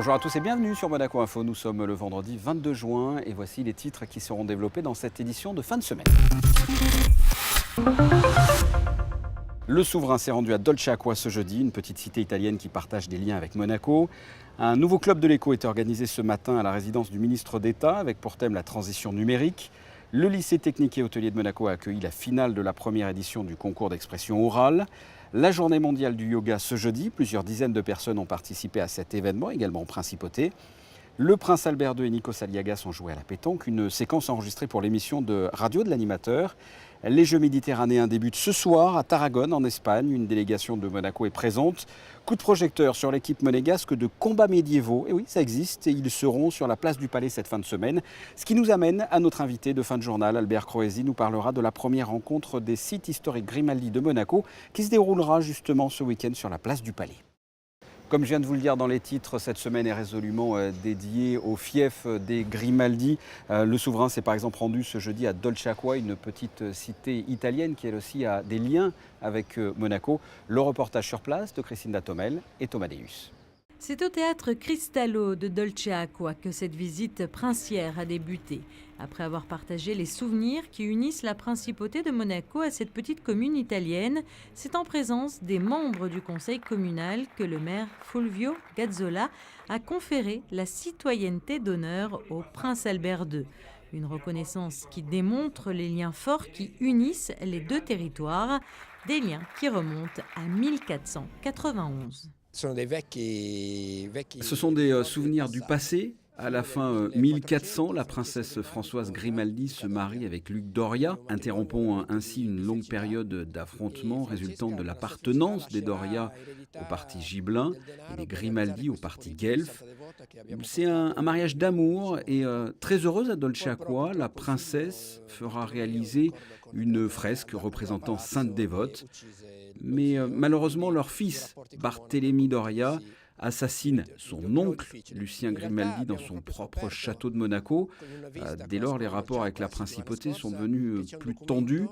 Bonjour à tous et bienvenue sur Monaco Info. Nous sommes le vendredi 22 juin et voici les titres qui seront développés dans cette édition de fin de semaine. Le souverain s'est rendu à Dolce Acqua ce jeudi, une petite cité italienne qui partage des liens avec Monaco. Un nouveau club de l'écho est organisé ce matin à la résidence du ministre d'État avec pour thème la transition numérique. Le lycée technique et hôtelier de Monaco a accueilli la finale de la première édition du concours d'expression orale. La journée mondiale du yoga ce jeudi, plusieurs dizaines de personnes ont participé à cet événement, également en principauté. Le prince Albert II et Nikos Aliagas ont joué à la pétanque, une séquence enregistrée pour l'émission de radio de l'animateur. Les Jeux méditerranéens débutent ce soir à Tarragone, en Espagne. Une délégation de Monaco est présente. Coup de projecteur sur l'équipe monégasque de combats médiévaux. Et oui, ça existe et ils seront sur la place du Palais cette fin de semaine. Ce qui nous amène à notre invité de fin de journal, Albert Croesi, nous parlera de la première rencontre des sites historiques Grimaldi de Monaco qui se déroulera justement ce week-end sur la place du Palais. Comme je viens de vous le dire dans les titres, cette semaine est résolument dédiée au fief des Grimaldi. Le souverain s'est par exemple rendu ce jeudi à Dolce Acqua, une petite cité italienne qui elle aussi a des liens avec Monaco. Le reportage sur place de Christine Datomel et Thomas Deus. C'est au théâtre Cristallo de Dolce Acqua que cette visite princière a débuté. Après avoir partagé les souvenirs qui unissent la principauté de Monaco à cette petite commune italienne, c'est en présence des membres du conseil communal que le maire Fulvio Gazzola a conféré la citoyenneté d'honneur au prince Albert II. Une reconnaissance qui démontre les liens forts qui unissent les deux territoires, des liens qui remontent à 1491. Ce sont des souvenirs du passé. À la fin 1400, la princesse Françoise Grimaldi se marie avec Luc Doria, interrompant ainsi une longue période d'affrontements résultant de l'appartenance des Doria au parti Gibelin et des Grimaldi au parti Guelf. C'est un mariage d'amour et très heureuse à Dolce Acqua, la princesse fera réaliser une fresque représentant Sainte Dévote. Mais malheureusement, leur fils, Barthélemy Doria, assassine son oncle, Lucien Grimaldi, dans son propre château de Monaco. Dès lors, les rapports avec la principauté sont devenus plus tendus.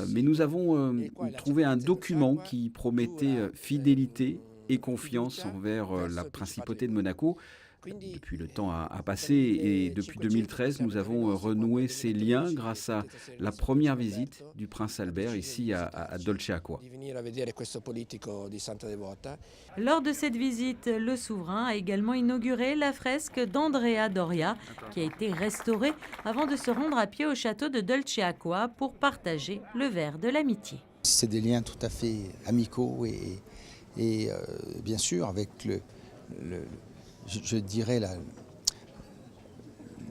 Mais nous avons trouvé un document qui promettait fidélité et confiance envers la principauté de Monaco. Depuis, le temps a passé et depuis 2013, nous avons renoué ces liens grâce à la première visite du prince Albert ici à Dolce Acqua. Lors de cette visite, le souverain a également inauguré la fresque d'Andrea Doria qui a été restaurée avant de se rendre à pied au château de Dolce Acqua pour partager le verre de l'amitié. C'est des liens tout à fait amicaux et bien sûr avec je dirais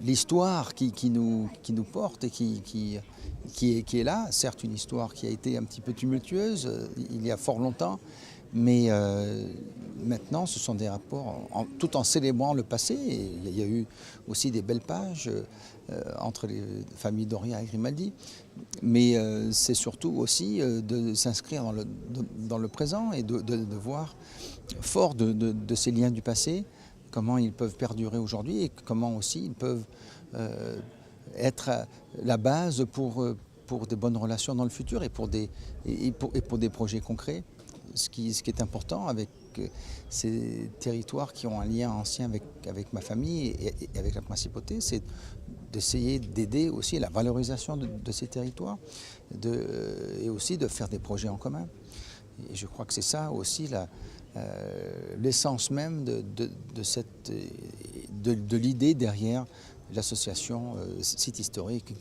l'histoire qui nous porte et qui est là, certes une histoire qui a été un petit peu tumultueuse il y a fort longtemps, mais maintenant ce sont des rapports tout en célébrant le passé. Et il y a eu aussi des belles pages entre les familles Doria et Grimaldi, mais c'est surtout aussi de s'inscrire dans le présent et de voir fort de ces liens du passé, comment ils peuvent perdurer aujourd'hui et comment aussi ils peuvent être la base pour de bonnes relations dans le futur et pour des projets concrets. Ce qui est important avec ces territoires qui ont un lien ancien avec ma famille et avec la principauté, c'est d'essayer d'aider aussi à la valorisation de ces territoires et aussi de faire des projets en commun. Et je crois que c'est ça aussi l'essence même de l'idée derrière l'association Site historique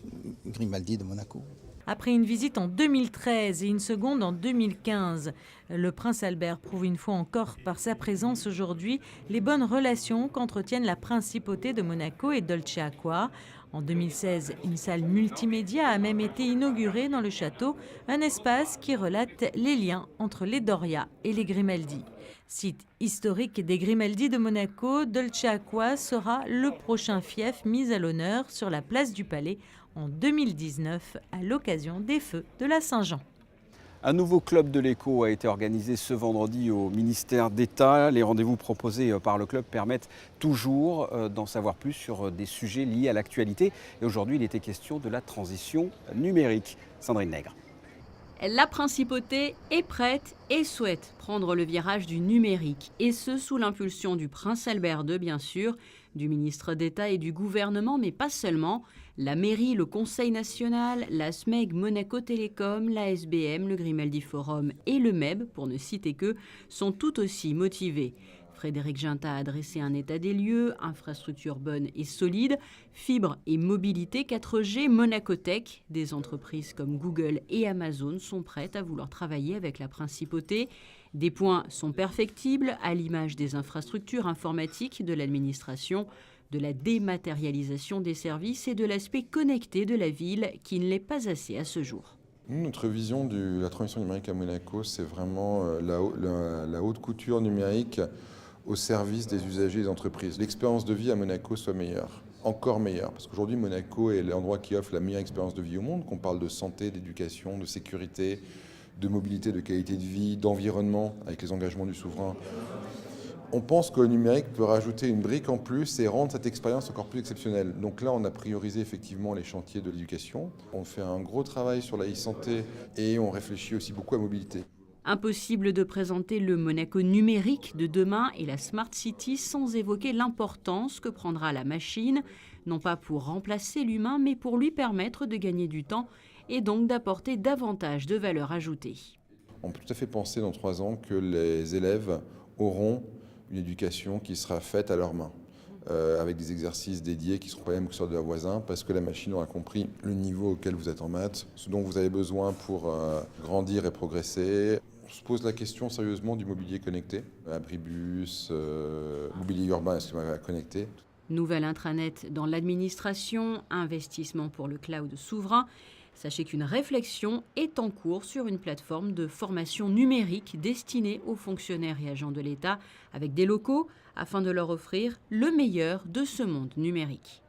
Grimaldi de Monaco. Après une visite en 2013 et une seconde en 2015, le prince Albert prouve une fois encore par sa présence aujourd'hui les bonnes relations qu'entretiennent la principauté de Monaco et Dolce Acqua. En 2016, une salle multimédia a même été inaugurée dans le château, un espace qui relate les liens entre les Doria et les Grimaldi. Site historique des Grimaldi de Monaco, Dolce Acqua sera le prochain fief mis à l'honneur sur la place du Palais en 2019 à l'occasion des feux de la Saint-Jean. Un nouveau club de l'écho a été organisé ce vendredi au ministère d'État. Les rendez-vous proposés par le club permettent toujours d'en savoir plus sur des sujets liés à l'actualité. Et aujourd'hui, il était question de la transition numérique. Sandrine Nègre. La principauté est prête et souhaite prendre le virage du numérique, et ce sous l'impulsion du prince Albert II, bien sûr, du ministre d'État et du gouvernement, mais pas seulement. La mairie, le Conseil national, la SMEG, Monaco Télécom, la SBM, le Grimaldi Forum et le MEB, pour ne citer que, sont tout aussi motivés. Frédéric Ginta a dressé un état des lieux, infrastructure bonne et solide, fibre et mobilité 4G, Monaco Tech. Des entreprises comme Google et Amazon sont prêtes à vouloir travailler avec la principauté. Des points sont perfectibles, à l'image des infrastructures informatiques de l'administration, de la dématérialisation des services et de l'aspect connecté de la ville qui ne l'est pas assez à ce jour. Nous, notre vision de la transition numérique à Monaco, c'est vraiment la haute couture numérique au service des usagers et des entreprises. L'expérience de vie à Monaco soit meilleure, encore meilleure, parce qu'aujourd'hui Monaco est l'endroit qui offre la meilleure expérience de vie au monde, qu'on parle de santé, d'éducation, de sécurité, de mobilité, de qualité de vie, d'environnement, avec les engagements du souverain. On pense que le numérique peut rajouter une brique en plus et rendre cette expérience encore plus exceptionnelle. Donc là, on a priorisé effectivement les chantiers de l'éducation. On fait un gros travail sur la e-santé et on réfléchit aussi beaucoup à la mobilité. Impossible de présenter le Monaco numérique de demain et la Smart City sans évoquer l'importance que prendra la machine, non pas pour remplacer l'humain, mais pour lui permettre de gagner du temps et donc d'apporter davantage de valeur ajoutée. On peut tout à fait penser dans 3 ans que les élèves auront une éducation qui sera faite à leurs mains, avec des exercices dédiés qui ne seront pas les mêmes que ceux de leurs voisins, parce que la machine aura compris le niveau auquel vous êtes en maths, ce dont vous avez besoin pour grandir et progresser. On se pose la question sérieusement du mobilier connecté, abribus, mobilier urbain, est-ce qu'il va connecter ? Nouvelle intranet dans l'administration, investissement pour le cloud souverain. Sachez qu'une réflexion est en cours sur une plateforme de formation numérique destinée aux fonctionnaires et agents de l'État avec des locaux afin de leur offrir le meilleur de ce monde numérique.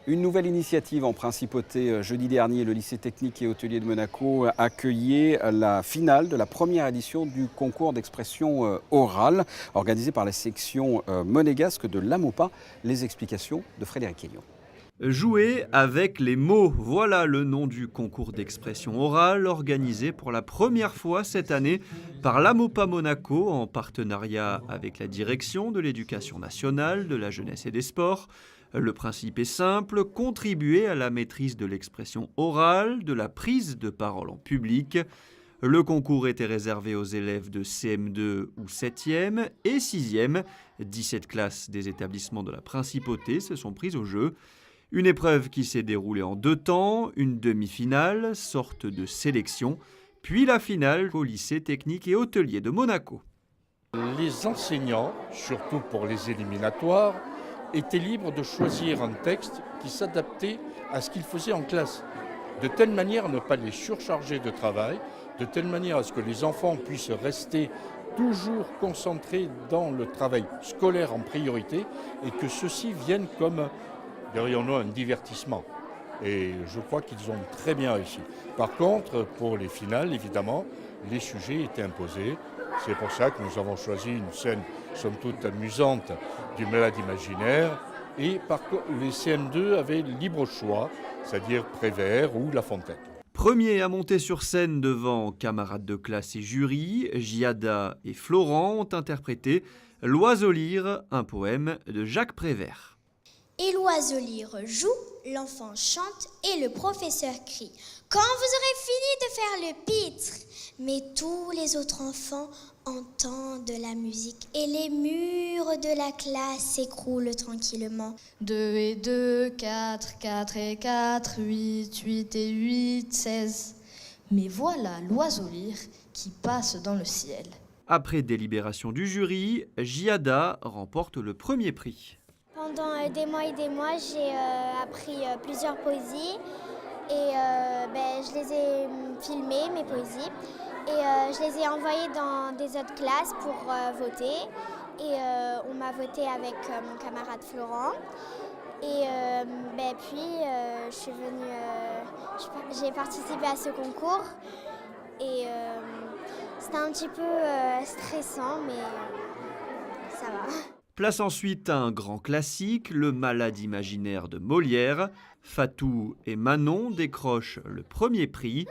Une nouvelle initiative en principauté. Jeudi dernier, le lycée technique et hôtelier de Monaco accueillait la finale de la première édition du concours d'expression orale organisé par la section monégasque de l'AMOPA. Les explications de Frédéric Quignon. Jouer avec les mots, voilà le nom du concours d'expression orale organisé pour la première fois cette année par l'AMOPA Monaco en partenariat avec la direction de l'éducation nationale, de la jeunesse et des sports. Le principe est simple, contribuer à la maîtrise de l'expression orale, de la prise de parole en public. Le concours était réservé aux élèves de CM2 ou 7e et 6e. 17 classes des établissements de la principauté se sont prises au jeu. Une épreuve qui s'est déroulée en 2 temps, une demi-finale, sorte de sélection, puis la finale au lycée technique et hôtelier de Monaco. Les enseignants, surtout pour les éliminatoires, étaient libres de choisir un texte qui s'adaptait à ce qu'ils faisaient en classe, de telle manière à ne pas les surcharger de travail, de telle manière à ce que les enfants puissent rester toujours concentrés dans le travail scolaire en priorité et que ceci vienne comme, dirions-nous, un divertissement. Et je crois qu'ils ont très bien réussi. Par contre, pour les finales, évidemment, les sujets étaient imposés. C'est pour ça que nous avons choisi une scène, somme toute amusante, du Malade imaginaire. Et les CM2 avaient libre choix, c'est-à-dire Prévert ou La Fontaine. Premier à monter sur scène devant camarades de classe et jury, Giada et Florent ont interprété L'Oiseau lyre, un poème de Jacques Prévert. Et l'oiseau lyre joue, l'enfant chante et le professeur crie. Quand vous aurez fini de faire le pitre, mais tous les autres enfants entendent de la musique et les murs de la classe s'écroulent tranquillement. 2 et 2, 4, 4 et 4, 8, 8 et 8, 16. Mais voilà l'oiseau lyre qui passe dans le ciel. Après délibération du jury, Giada remporte le premier prix. Pendant des mois et des mois, j'ai appris plusieurs poésies et je les ai filmées, mes poésies, et je les ai envoyées dans des autres classes pour voter. Et on m'a voté avec mon camarade Florent. Et puis je suis venue, j'ai participé à ce concours et c'était un petit peu stressant, mais ça va. Place ensuite à un grand classique, Le Malade imaginaire de Molière. Fatou et Manon décrochent le premier prix.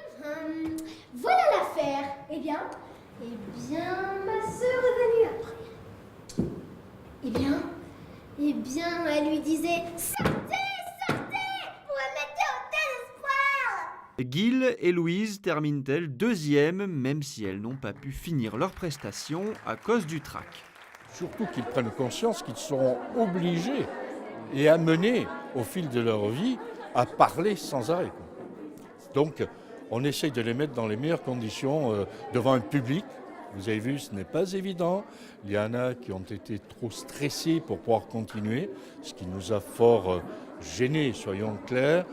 voilà l'affaire. Eh bien, ma sœur est venue après. Eh bien, elle lui disait « Sortez, sortez, vous me mettez au désespoir !» Gil et Louise terminent-elles deuxième, même si elles n'ont pas pu finir leur prestation à cause du trac. Surtout qu'ils prennent conscience qu'ils seront obligés et amenés au fil de leur vie à parler sans arrêt. Donc, on essaye de les mettre dans les meilleures conditions devant un public. Vous avez vu, ce n'est pas évident. Il y en a qui ont été trop stressés pour pouvoir continuer, ce qui nous a fort gênés, soyons clairs,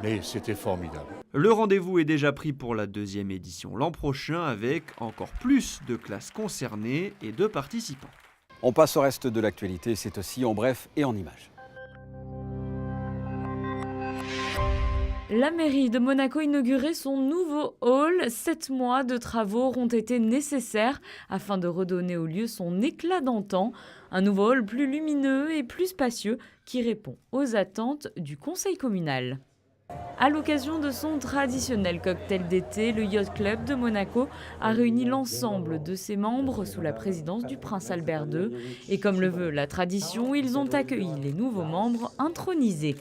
mais c'était formidable. Le rendez-vous est déjà pris pour la deuxième édition l'an prochain avec encore plus de classes concernées et de participants. On passe au reste de l'actualité, c'est aussi en bref et en images. La mairie de Monaco inaugurait son nouveau hall. 7 mois de travaux auront été nécessaires afin de redonner au lieu son éclat d'antan. Un nouveau hall plus lumineux et plus spacieux qui répond aux attentes du conseil communal. À l'occasion de son traditionnel cocktail d'été, le Yacht Club de Monaco a réuni l'ensemble de ses membres sous la présidence du prince Albert II. Et comme le veut la tradition, ils ont accueilli les nouveaux membres intronisés.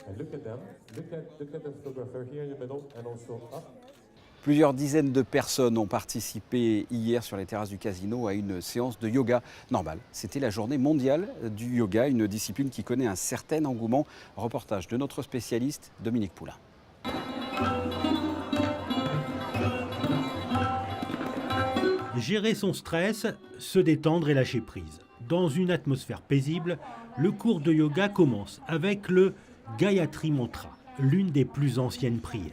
Plusieurs dizaines de personnes ont participé hier sur les terrasses du casino à une séance de yoga normale. C'était la journée mondiale du yoga, une discipline qui connaît un certain engouement. Reportage de notre spécialiste Dominique Poulain. Gérer son stress, se détendre et lâcher prise. Dans une atmosphère paisible, le cours de yoga commence avec le Gayatri Mantra, l'une des plus anciennes prières.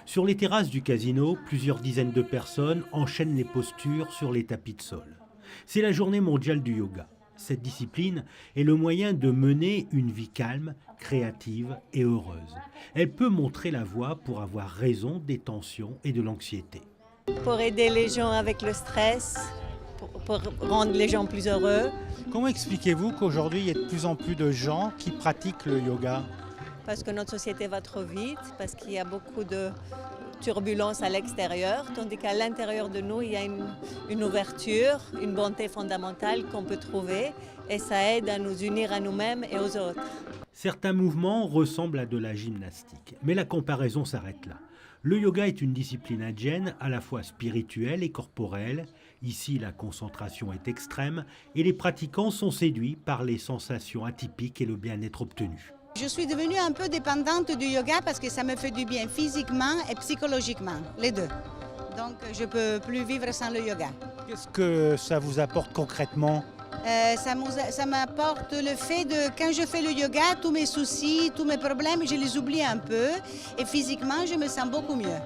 Sur les terrasses du casino, plusieurs dizaines de personnes enchaînent les postures sur les tapis de sol. C'est la journée mondiale du yoga. Cette discipline est le moyen de mener une vie calme, créative et heureuse. Elle peut montrer la voie pour avoir raison des tensions et de l'anxiété. Pour aider les gens avec le stress, pour rendre les gens plus heureux. Comment expliquez-vous qu'aujourd'hui il y ait de plus en plus de gens qui pratiquent le yoga ? Parce que notre société va trop vite, parce qu'il y a beaucoup de turbulences à l'extérieur, tandis qu'à l'intérieur de nous, il y a une ouverture, une bonté fondamentale qu'on peut trouver, et ça aide à nous unir à nous-mêmes et aux autres. Certains mouvements ressemblent à de la gymnastique, mais la comparaison s'arrête là. Le yoga est une discipline indienne à la fois spirituelle et corporelle. Ici, la concentration est extrême et les pratiquants sont séduits par les sensations atypiques et le bien-être obtenu. Je suis devenue un peu dépendante du yoga parce que ça me fait du bien physiquement et psychologiquement, les deux. Donc je ne peux plus vivre sans le yoga. Qu'est-ce que ça vous apporte concrètement ? Ça m'apporte le fait de, quand je fais le yoga, tous mes soucis, tous mes problèmes, je les oublie un peu. Et physiquement, je me sens beaucoup mieux.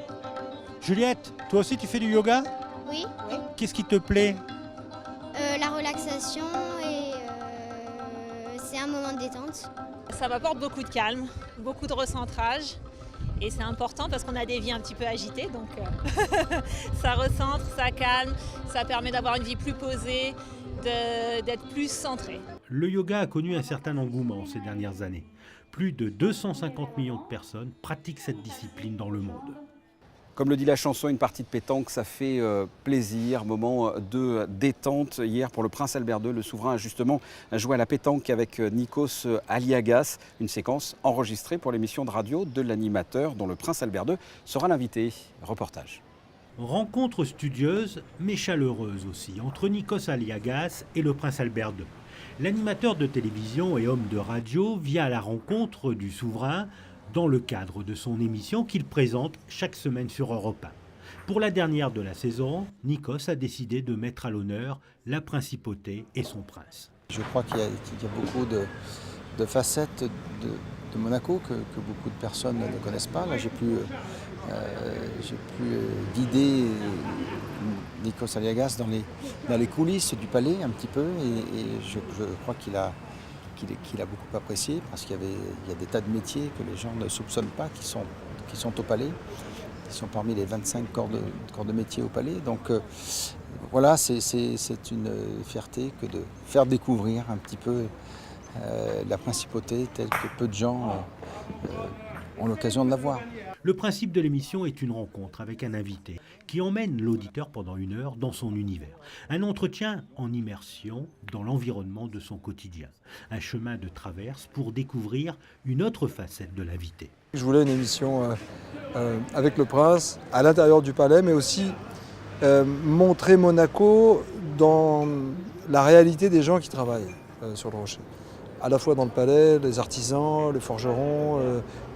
Juliette, toi aussi tu fais du yoga ? Oui. Qu'est-ce qui te plaît ? La relaxation et c'est un moment de détente. Ça m'apporte beaucoup de calme, beaucoup de recentrage. Et c'est important parce qu'on a des vies un petit peu agitées, donc ça recentre, ça calme, ça permet d'avoir une vie plus posée, d'être plus centré. Le yoga a connu un certain engouement ces dernières années. Plus de 250 millions de personnes pratiquent cette discipline dans le monde. Comme le dit la chanson, une partie de pétanque, ça fait plaisir, moment de détente. Hier, pour le prince Albert II, le souverain a justement joué à la pétanque avec Nikos Aliagas, une séquence enregistrée pour l'émission de radio de l'animateur dont le prince Albert II sera l'invité. Reportage. Rencontre studieuse, mais chaleureuse aussi, entre Nikos Aliagas et le prince Albert II. L'animateur de télévision et homme de radio vient à la rencontre du souverain dans le cadre de son émission qu'il présente chaque semaine sur Europe 1. Pour la dernière de la saison, Nikos a décidé de mettre à l'honneur la principauté et son prince. Je crois qu'il y a beaucoup de facettes de Monaco que beaucoup de personnes ne connaissent pas. Là, j'ai plus d'idées Nikos Aliagas dans les coulisses du palais un petit peu, et je crois qu'il a beaucoup apprécié parce qu'il y a des tas de métiers que les gens ne soupçonnent pas qui sont au palais, qui sont parmi les 25 corps de métier au palais. Donc voilà, c'est une fierté que de faire découvrir un petit peu la principauté telle que peu de gens ont l'occasion de la voir. Le principe de l'émission est une rencontre avec un invité qui emmène l'auditeur pendant 1 heure dans son univers. Un entretien en immersion dans l'environnement de son quotidien. Un chemin de traverse pour découvrir une autre facette de l'invité. Je voulais une émission avec le prince à l'intérieur du palais, mais aussi montrer Monaco dans la réalité des gens qui travaillent sur le rocher. À la fois dans le palais, les artisans, les forgerons,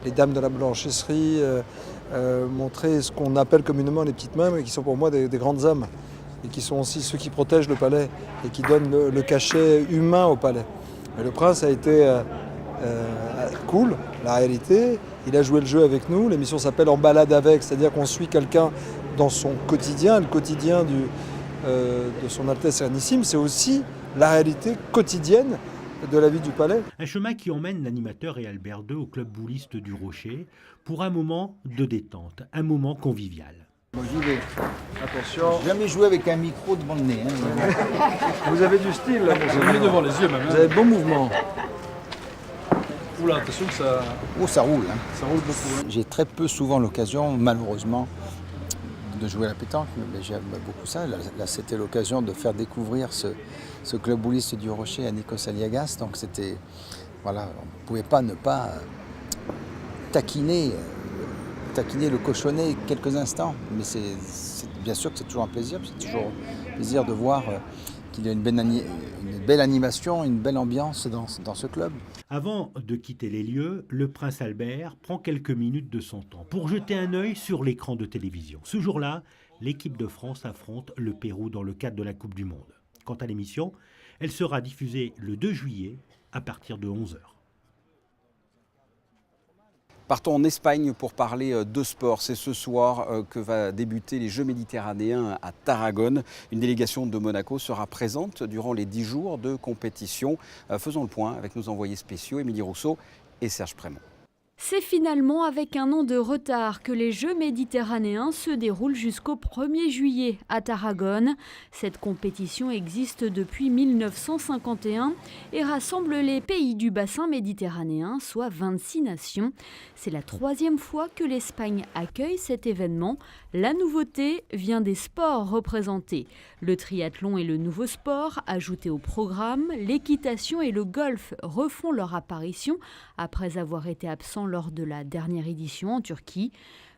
les dames de la blanchisserie, montrer ce qu'on appelle communément les petites mains, mais qui sont pour moi des grandes âmes, et qui sont aussi ceux qui protègent le palais et qui donnent le cachet humain au palais. Et le prince a été cool, la réalité, il a joué le jeu avec nous, l'émission s'appelle En balade avec, c'est-à-dire qu'on suit quelqu'un dans son quotidien, le quotidien de son Altesse Sérénissime, c'est aussi la réalité quotidienne de la vie du palais. Un chemin qui emmène l'animateur et Albert II au club bouliste du Rocher pour un moment de détente, un moment convivial. Bon, j'y vais. Attention. Jamais joué avec un micro devant le nez. Vous avez du style là, vous avez mis devant les yeux même. Vous avez de bons mouvements. Oula, attention que ça... Oh, ça roule. Hein. Ça roule beaucoup. J'ai très peu souvent l'occasion, malheureusement, de jouer à la pétanque, mais j'aime beaucoup ça. Là c'était l'occasion de faire découvrir ce club bouliste du Rocher à Nikos Aliagas. Donc c'était, voilà, on ne pouvait pas ne pas taquiner le cochonnet quelques instants. Mais bien sûr que c'est toujours un plaisir, c'est toujours un plaisir de voir qu'il y a une belle animation, une belle ambiance dans ce club. Avant de quitter les lieux, le prince Albert prend quelques minutes de son temps pour jeter un œil sur l'écran de télévision. Ce jour-là, l'équipe de France affronte le Pérou dans le cadre de la Coupe du Monde. Quant à l'émission, elle sera diffusée le 2 juillet à partir de 11h. Partons en Espagne pour parler de sport. C'est ce soir que va débuter les Jeux méditerranéens à Tarragone. Une délégation de Monaco sera présente durant les 10 jours de compétition. Faisons le point avec nos envoyés spéciaux, Émilie Rousseau et Serge Prémont. C'est finalement avec 1 an de retard que les Jeux méditerranéens se déroulent jusqu'au 1er juillet à Tarragone. Cette compétition existe depuis 1951 et rassemble les pays du bassin méditerranéen, soit 26 nations. C'est la 3e fois que l'Espagne accueille cet événement. La nouveauté vient des sports représentés. Le triathlon est le nouveau sport ajouté au programme. L'équitation et le golf refont leur apparition après avoir été absents lors de la dernière édition en Turquie.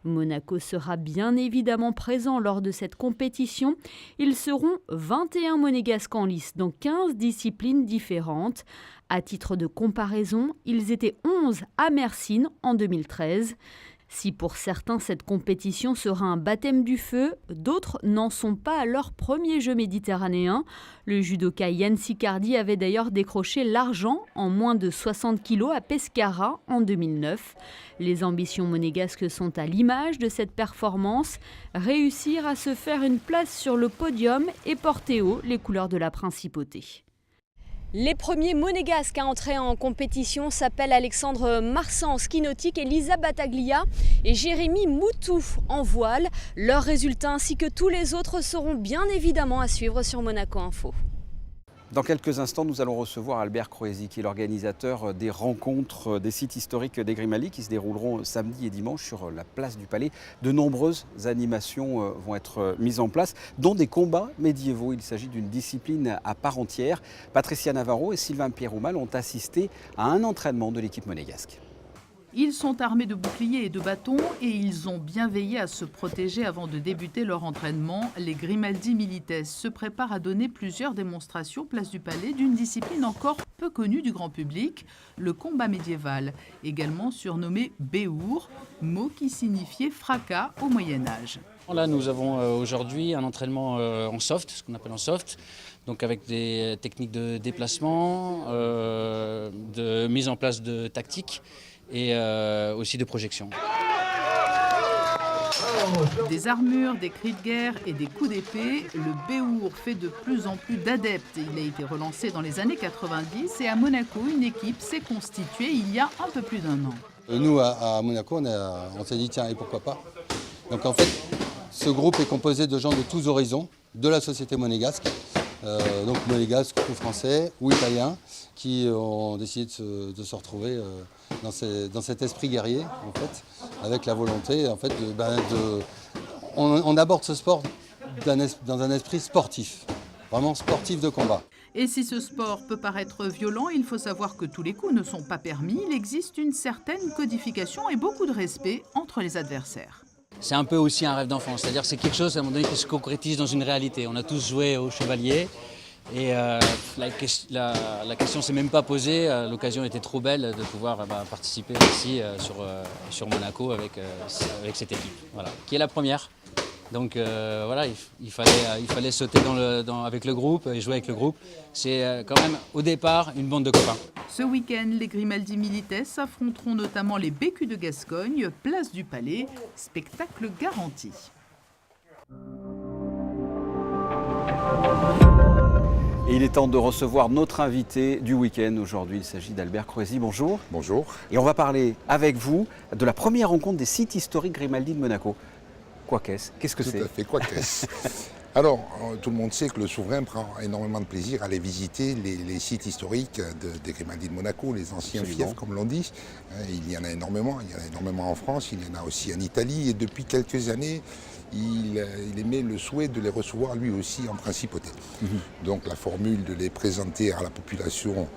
Monaco sera bien évidemment présent lors de cette compétition. Ils seront 21 monégasques en lice dans 15 disciplines différentes. À titre de comparaison, ils étaient 11 à Mersin en 2013. Si pour certains cette compétition sera un baptême du feu, d'autres n'en sont pas à leur premier jeu méditerranéen. Le judoka Yann Sicardi avait d'ailleurs décroché l'argent en moins de 60 kilos à Pescara en 2009. Les ambitions monégasques sont à l'image de cette performance, réussir à se faire une place sur le podium et porter haut les couleurs de la principauté. Les premiers monégasques à entrer en compétition s'appellent Alexandre Marsan en ski nautique et Lisa Battaglia et Jérémy Moutou en voile. Leurs résultats ainsi que tous les autres seront bien évidemment à suivre sur Monaco Info. Dans quelques instants, nous allons recevoir Albert Croesi, qui est l'organisateur des rencontres des sites historiques d'Aigrimali qui se dérouleront samedi et dimanche sur la place du Palais. De nombreuses animations vont être mises en place, dont des combats médiévaux. Il s'agit d'une discipline à part entière. Patricia Navarro et Sylvain Pierroumal ont assisté à un entraînement de l'équipe monégasque. Ils sont armés de boucliers et de bâtons et ils ont bien veillé à se protéger avant de débuter leur entraînement. Les Grimaldi Milites se préparent à donner plusieurs démonstrations place du Palais d'une discipline encore peu connue du grand public, le combat médiéval, également surnommé Béour, mot qui signifiait fracas au Moyen-Âge. Là, nous avons aujourd'hui un entraînement en soft, ce qu'on appelle en soft, donc avec des techniques de déplacement, de mise en place de tactiques, et aussi de projection. Des armures, des cris de guerre et des coups d'épée, le Béour fait de plus en plus d'adeptes. Il a été relancé dans les années 90 et à Monaco, une équipe s'est constituée il y a un peu plus d'1 an. Nous, à Monaco, on s'est dit tiens, et pourquoi pas. Donc en fait, ce groupe est composé de gens de tous horizons, de la société monégasque, donc monégasques ou français ou italiens, qui ont décidé de se retrouver dans cet esprit guerrier, en fait, avec la volonté, en fait, on aborde ce sport dans un esprit sportif, vraiment sportif de combat. Et si ce sport peut paraître violent, il faut savoir que tous les coups ne sont pas permis. Il existe une certaine codification et beaucoup de respect entre les adversaires. C'est un peu aussi un rêve d'enfant, c'est-à-dire que c'est quelque chose à un moment donné qui se concrétise dans une réalité. On a tous joué au chevalier et la question ne s'est même pas posée. L'occasion était trop belle de pouvoir participer ici sur Monaco avec cette équipe, voilà, qui est la première. Donc voilà, il fallait sauter avec le groupe et jouer avec le groupe. C'est quand même au départ une bande de copains. Ce week-end, les Grimaldi Milites affronteront notamment les Bécus de Gascogne, place du Palais, spectacle garanti. Et il est temps de recevoir notre invité du week-end. Aujourd'hui, il s'agit d'Albert Croisi. Bonjour. Bonjour. Et on va parler avec vous de la première rencontre des sites historiques Grimaldi de Monaco. Quoi qu'est-ce ? Qu'est-ce que c'est ? Tout à fait, quoi qu'est-ce ? Alors, tout le monde sait que le souverain prend énormément de plaisir à aller visiter les sites historiques des Grimaldi de Monaco, les anciens fiefs, comme l'on dit. Il y en a énormément en France, il y en a aussi en Italie. Et depuis quelques années, il émet le souhait de les recevoir lui aussi en principauté. Donc la formule de les présenter à la population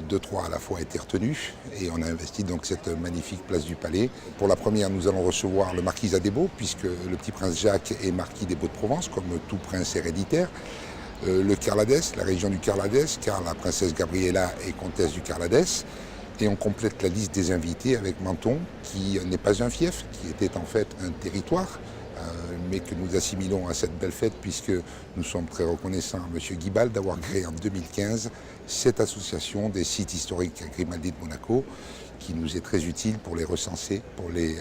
2-3 à la fois a été retenue et on a investi donc cette magnifique place du Palais. Pour la première, nous allons recevoir le marquis des Baux, puisque le petit prince Jacques est marquis des Baux de Provence, comme tout prince héréditaire. Le Carladès, la région du Carladès, car la princesse Gabriella est comtesse du Carladès. Et on complète la liste des invités avec Menton, qui n'est pas un fief, qui était en fait un territoire, mais que nous assimilons à cette belle fête puisque nous sommes très reconnaissants à M. Guibal d'avoir créé en 2015 cette association des sites historiques Grimaldi de Monaco qui nous est très utile pour les recenser, pour les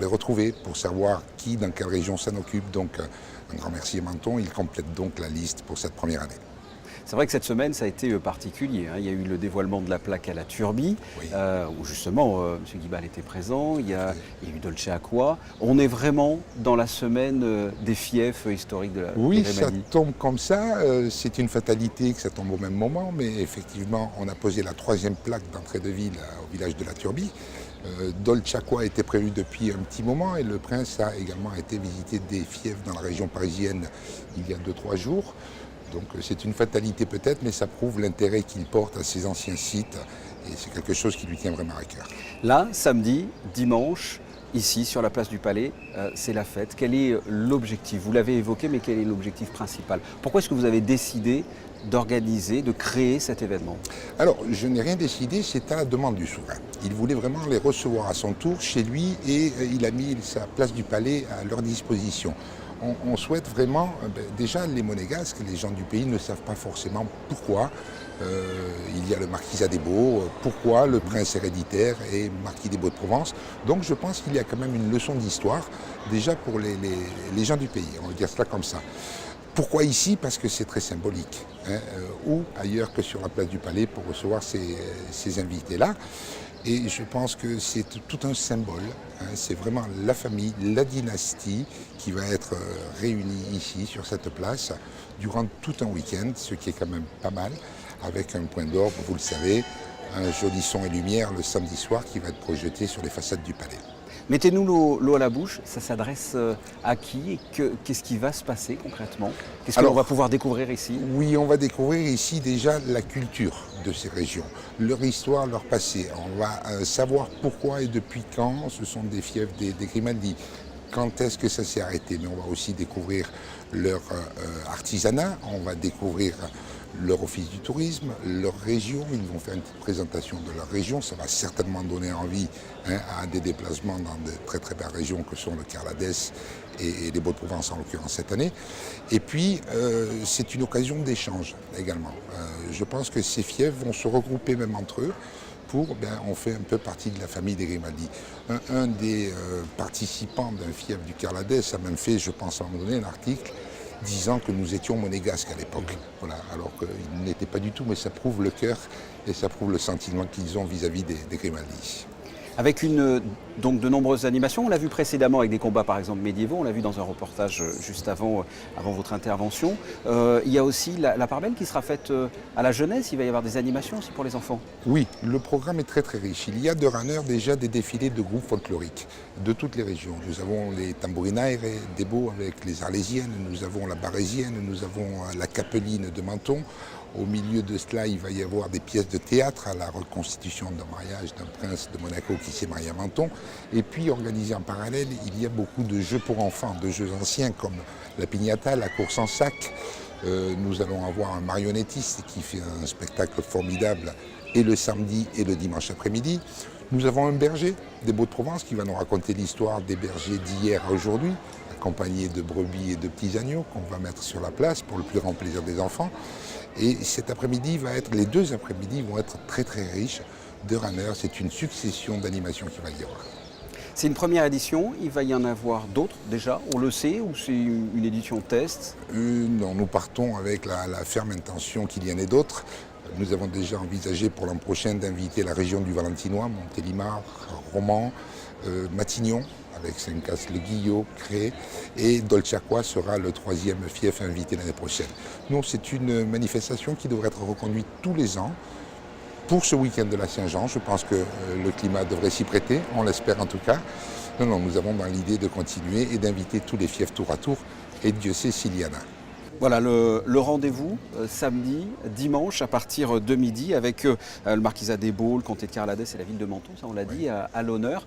retrouver, pour savoir qui, dans quelle région s'en occupe. Donc un grand merci à Menton, il complète donc la liste pour cette première année. C'est vrai que cette semaine, ça a été particulier. Il y a eu le dévoilement de la plaque à la Turbie, où justement M. Guibal était présent. Il y a eu Dolce Acqua. On est vraiment dans la semaine des fiefs historiques de la Oui, ça tombe comme ça. C'est une fatalité que ça tombe au même moment, mais effectivement, on a posé la 3e plaque d'entrée de ville au village de la Turbie. Dolce Acqua était prévu depuis un petit moment et le prince a également été visiter des fiefs dans la région parisienne il y a 2-3 jours. Donc c'est une fatalité peut-être, mais ça prouve l'intérêt qu'il porte à ces anciens sites et c'est quelque chose qui lui tient vraiment à cœur. Là, samedi, dimanche, ici sur la place du Palais, c'est la fête. Quel est l'objectif ? Vous l'avez évoqué, mais quel est l'objectif principal ? Pourquoi est-ce que vous avez décidé d'organiser, de créer cet événement ? Alors, je n'ai rien décidé, c'est à la demande du souverain. Il voulait vraiment les recevoir à son tour chez lui et il a mis sa place du Palais à leur disposition. On souhaite vraiment, déjà les Monégasques, les gens du pays ne savent pas forcément pourquoi il y a le marquis des Baux, pourquoi le prince héréditaire est marquis des Baux de Provence. Donc je pense qu'il y a quand même une leçon d'histoire, déjà pour les gens du pays, on va dire cela comme ça. Pourquoi ici ? Parce que c'est très symbolique, ou ailleurs que sur la place du Palais pour recevoir ces invités-là. Et je pense que c'est tout un symbole, c'est vraiment la famille, la dynastie qui va être réunie ici, sur cette place, durant tout un week-end, ce qui est quand même pas mal, avec un point d'orgue, vous le savez, un joli son et lumière le samedi soir qui va être projeté sur les façades du Palais. Mettez-nous l'eau à la bouche, ça s'adresse à qui et qu'est-ce qui va se passer concrètement ? Qu'est-ce qu'on va pouvoir découvrir ici ? Oui, on va découvrir ici déjà la culture de ces régions, leur histoire, leur passé. On va savoir pourquoi et depuis quand ce sont des fiefs des Grimaldi. Quand est-ce que ça s'est arrêté ? Mais on va aussi découvrir leur artisanat, on va découvrir leur office du tourisme, leur région. Ils vont faire une petite présentation de leur région. Ça va certainement donner envie à des déplacements dans de très très belles régions que sont le Carladès et les Baux de Provence en l'occurrence cette année. Et puis c'est une occasion d'échange également. Je pense que ces fiefs vont se regrouper même entre eux. On fait un peu partie de la famille des Grimaldi. Un des participants d'un fief du Carladès a même fait, je pense à un moment donné, un article disant que nous étions monégasques à l'époque. Voilà, alors qu'ils n'étaient pas du tout, mais ça prouve le cœur et ça prouve le sentiment qu'ils ont vis-à-vis des Grimaldi. Avec donc de nombreuses animations, on l'a vu précédemment avec des combats par exemple médiévaux, on l'a vu dans un reportage juste avant votre intervention. Il y a aussi la part belle qui sera faite à la jeunesse, il va y avoir des animations aussi pour les enfants. Oui, le programme est très très riche. Il y a de Runner déjà des défilés de groupes folkloriques de toutes les régions. Nous avons les Tambourinaires d'Ebo avec les Arlésiennes, nous avons la Barésienne, nous avons la Capeline de Menton. Au milieu de cela, il va y avoir des pièces de théâtre à la reconstitution d'un mariage d'un prince de Monaco qui s'est marié à Menton. Et puis, organisé en parallèle, il y a beaucoup de jeux pour enfants, de jeux anciens comme la piñata, la course en sac. Nous allons avoir un marionnettiste qui fait un spectacle formidable et le samedi et le dimanche après-midi. Nous avons un berger des Baux-de-Provence qui va nous raconter l'histoire des bergers d'hier à aujourd'hui, accompagné de brebis et de petits agneaux qu'on va mettre sur la place pour le plus grand plaisir des enfants. Et cet après-midi les 2 après-midi vont être très très riches de Runner. C'est une succession d'animations qu'il va y avoir. C'est une première édition, il va y en avoir d'autres déjà, on le sait, ou c'est une édition test? Non, nous partons avec la ferme intention qu'il y en ait d'autres. Nous avons déjà envisagé pour l'an prochain d'inviter la région du Valentinois, Montélimar, Romans, Matignon, avec Saint-Cast-le-Guillot, Cré, et Dolciacqua sera le 3e fief invité l'année prochaine. Non, c'est une manifestation qui devrait être reconduite tous les ans. Pour ce week-end de la Saint-Jean, je pense que le climat devrait s'y prêter, on l'espère en tout cas. Non, nous avons dans l'idée de continuer et d'inviter tous les fiefs tour à tour, et Dieu sait s'il y en a. Voilà le rendez-vous samedi, dimanche à partir de midi avec le marquisat des Baux, le comté de Carladès et la ville de Menton, ça on l'a dit, à l'honneur.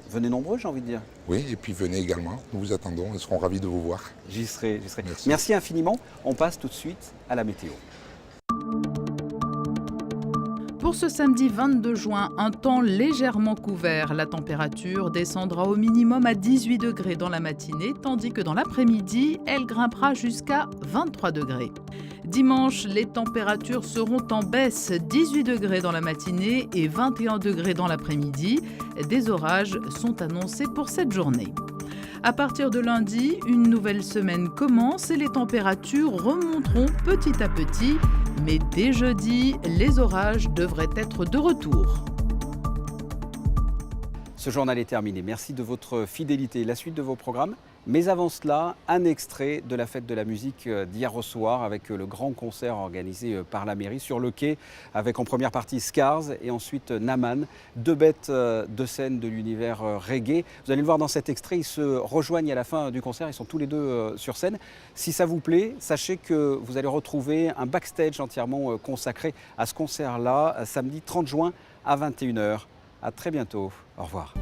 Venez nombreux, j'ai envie de dire. Oui, et puis venez également, nous vous attendons, nous serons ravis de vous voir. J'y serai. Merci infiniment, on passe tout de suite à la météo. Pour ce samedi 22 juin, un temps légèrement couvert. La température descendra au minimum à 18 degrés dans la matinée, tandis que dans l'après-midi, elle grimpera jusqu'à 23 degrés. Dimanche, les températures seront en baisse, 18 degrés dans la matinée et 21 degrés dans l'après-midi. Des orages sont annoncés pour cette journée. À partir de lundi, une nouvelle semaine commence et les températures remonteront petit à petit. Mais dès jeudi, les orages devraient être de retour. Ce journal est terminé. Merci de votre fidélité. La suite de vos programmes. Mais avant cela, un extrait de la fête de la musique d'hier au soir avec le grand concert organisé par la mairie sur le quai avec en première partie Scars et ensuite Naman, 2 bêtes de scène de l'univers reggae. Vous allez le voir dans cet extrait, ils se rejoignent à la fin du concert, ils sont tous les deux sur scène. Si ça vous plaît, sachez que vous allez retrouver un backstage entièrement consacré à ce concert-là samedi 30 juin à 21h. À très bientôt. Au revoir.